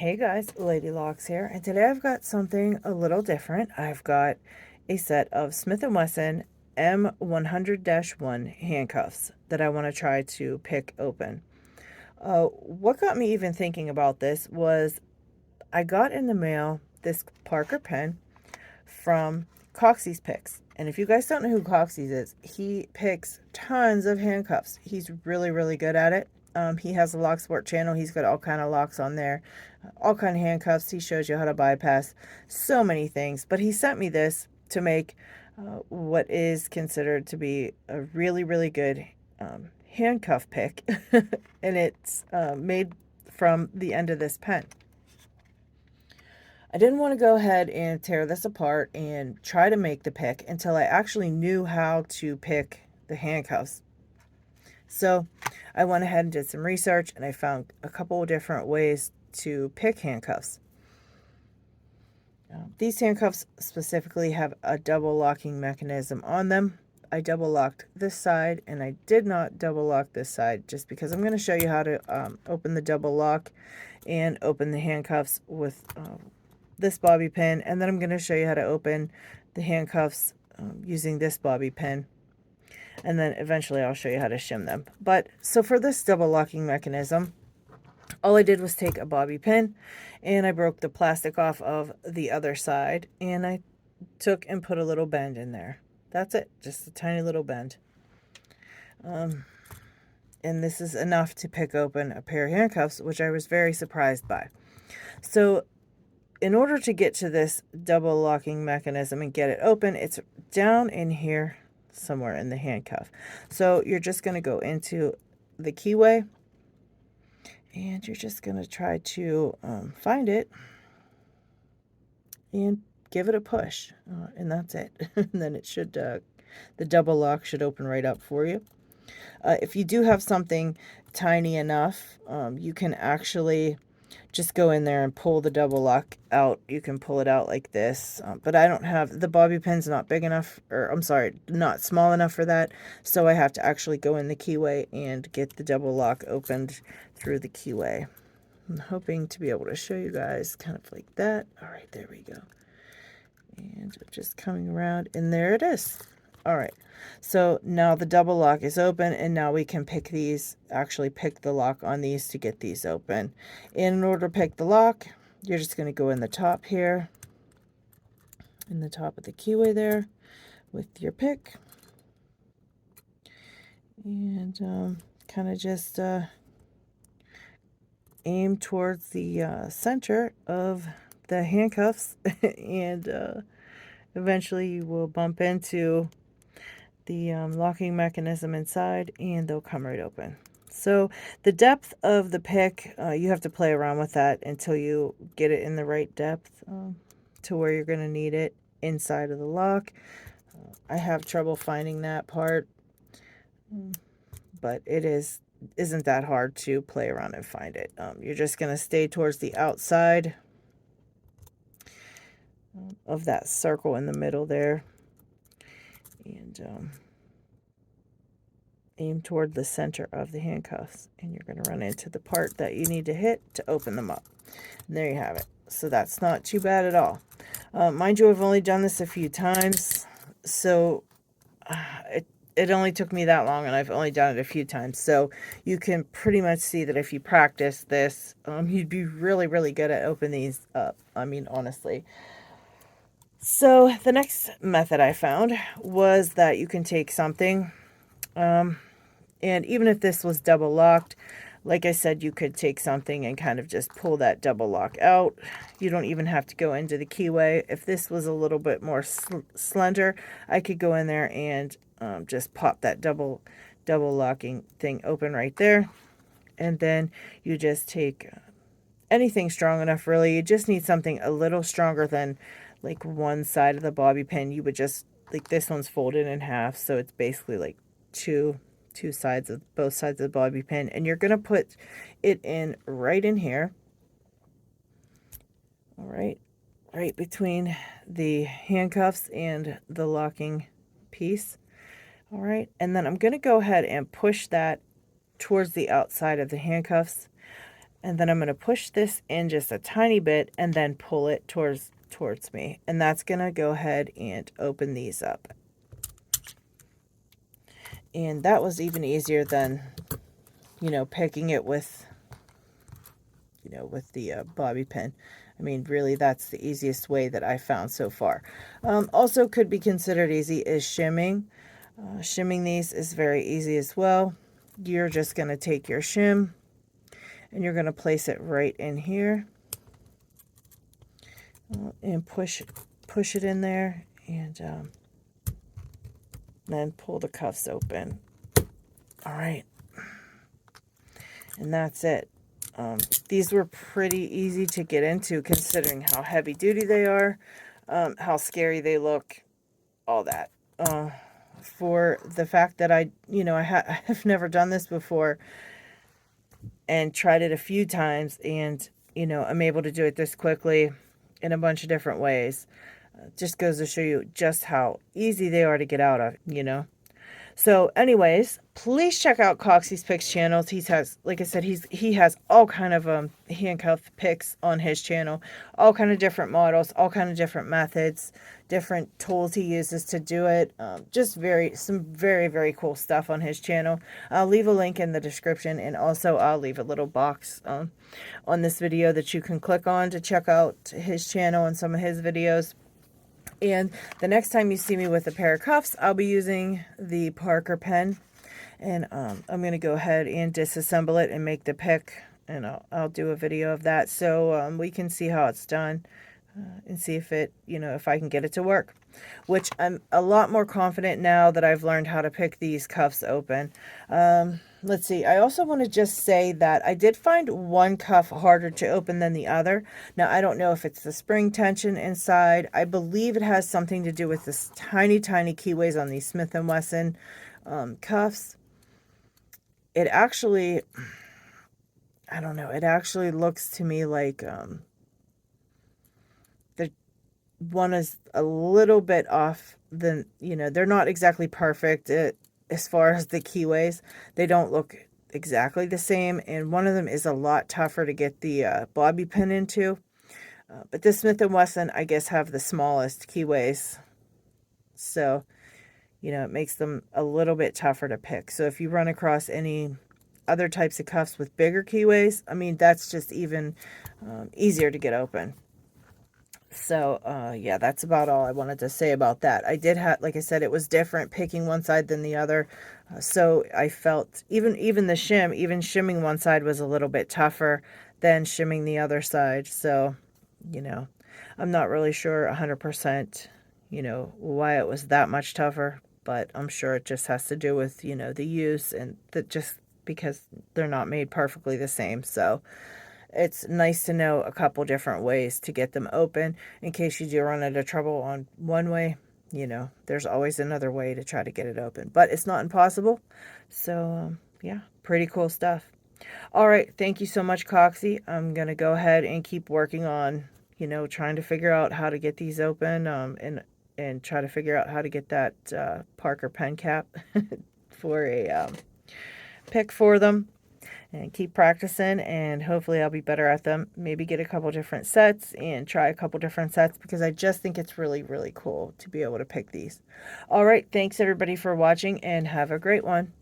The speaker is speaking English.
Hey guys, Ladylocks here, and today I've got something a little different. I've got a set of Smith & Wesson M100-1 handcuffs that I want to try to pick open. What got me even thinking about this was I got in the mail this Parker pen from CoxysPicks. And if you guys don't know who Coxys is, he picks tons of handcuffs. He's really, really good at it. He has a Locksport channel. He's got all kind of locks on there, all kind of handcuffs. He shows you how to bypass so many things. But he sent me this to make what is considered to be a really, really good handcuff pick. And it's made from the end of this pen. I didn't want to go ahead and tear this apart and try to make the pick until I actually knew how to pick the handcuffs. So I went ahead and did some research, and I found a couple of different ways to pick handcuffs. These handcuffs specifically have a double locking mechanism on them. I double locked this side, and I did not double lock this side just because I'm going to show you how to open the double lock and open the handcuffs with this bobby pin, and then I'm going to show you how to open the handcuffs using this bobby pin, and then eventually I'll show you how to shim them. But so for this double locking mechanism, all I did was take a bobby pin and I broke the plastic off of the other side, and I took and put a little bend in there. That's it, just a tiny little bend. And this is enough to pick open a pair of handcuffs, which I was very surprised by. So in order to get to this double locking mechanism and get it open, it's down in here somewhere in the handcuff. So you're just going to go into the keyway, and you're just going to try to find it and give it a push, and that's it. And then it should, the double lock should open right up for you. If you do have something tiny enough, you can actually just go in there and pull the double lock out. You can pull it out like this, but I don't have, the bobby pin's not big enough, or I'm sorry, not small enough for that, so I have to actually go in the keyway and get the double lock opened through the keyway. I'm hoping to be able to show you guys kind of like that. All right, there we go. And I'm just coming around, and there it is. All right, so now the double lock is open, and now we can pick these, actually pick the lock on these to get these open. In order to pick the lock, you're just going to go in the top here, in the top of the keyway there with your pick, and kind of just aim towards the center of the handcuffs, and eventually you will bump into the locking mechanism inside, and they'll come right open. So the depth of the pick, you have to play around with that until you get it in the right depth to where you're going to need it inside of the lock. I have trouble finding that part, but it isn't that hard to play around and find it. You're just going to stay towards the outside of that circle in the middle there, and aim toward the center of the handcuffs, and you're going to run into the part that you need to hit to open them up. And there you have it. So that's not too bad at all. Mind you, I've only done this a few times, so it only took me that long, and I've only done it a few times. So you can pretty much see that if you practice this, you'd be really, really good at opening these up. I mean, honestly. So the next method I found was that you can take something, and even if this was double locked, like I said, you could take something and kind of just pull that double lock out. You don't even have to go into the keyway. If this was a little bit more slender, I could go in there and just pop that double locking thing open right there. And then you just take anything strong enough, really. You just need something a little stronger than like one side of the bobby pin. You would just, like, this one's folded in half, so it's basically like two sides of both sides of the bobby pin, and you're going to put it in right in here. All right, right between the handcuffs and the locking piece. All right, and then I'm going to go ahead and push that towards the outside of the handcuffs. and then I'm going to push this in just a tiny bit and then pull it towards me, and that's going to go ahead and open these up. And that was even easier than, you know, picking it with, you know, with the bobby pin. I mean, really, that's the easiest way that I found so far. Also could be considered easy is shimming. Shimming these is very easy as well. You're just going to take your shim and you're going to place it right in here and push it in there, and then pull the cuffs open. All right, and that's it. These were pretty easy to get into considering how heavy duty they are, how scary they look, all that. For the fact that I have never done this before and tried it a few times, and, you know, I'm able to do it this quickly in a bunch of different ways. Just goes to show you just how easy they are to get out of, you know. So anyways, please check out CoxysPicks channels. He has, like I said, he has all kind of handcuff picks on his channel, all kind of different models, all kind of different methods, different tools he uses to do it. Just some very, very cool stuff on his channel. I'll leave a link in the description, and also I'll leave a little box on this video that you can click on to check out his channel and some of his videos. And the next time you see me with a pair of cuffs, I'll be using the Parker pen. And I'm going to go ahead and disassemble it and make the pick. And I'll do a video of that so we can see how it's done and see if it, you know, if I can get it to work. Which I'm a lot more confident now that I've learned how to pick these cuffs open. Let's see. I also want to just say that I did find one cuff harder to open than the other. Now, I don't know if it's the spring tension inside. I believe it has something to do with this tiny, tiny keyways on these Smith & Wesson cuffs. It actually, I don't know, it actually looks to me like the one is a little bit off. Then, you know, they're not exactly perfect. As far as the keyways, they don't look exactly the same, and one of them is a lot tougher to get the bobby pin into. But this Smith & Wesson, I guess, have the smallest keyways, so, you know, it makes them a little bit tougher to pick. So if you run across any other types of cuffs with bigger keyways, I mean, that's just even easier to get open. So, yeah, that's about all I wanted to say about that. I did have, like I said, it was different picking one side than the other. So I felt even the shim, even shimming one side was a little bit tougher than shimming the other side. So, you know, I'm not really sure 100%, you know, why it was that much tougher, but I'm sure it just has to do with, you know, the use, and that just because they're not made perfectly the same. So it's nice to know a couple different ways to get them open in case you do run into trouble on one way. You know, there's always another way to try to get it open, but it's not impossible. So, yeah, pretty cool stuff. All right. Thank you so much, Coxy. I'm going to go ahead and keep working on, you know, trying to figure out how to get these open, and try to figure out how to get that Parker pen cap for a pick for them. And keep practicing, and hopefully I'll be better at them. Maybe get a couple different sets and try a couple different sets, because I just think it's really, really cool to be able to pick these. All right, thanks everybody for watching, and have a great one.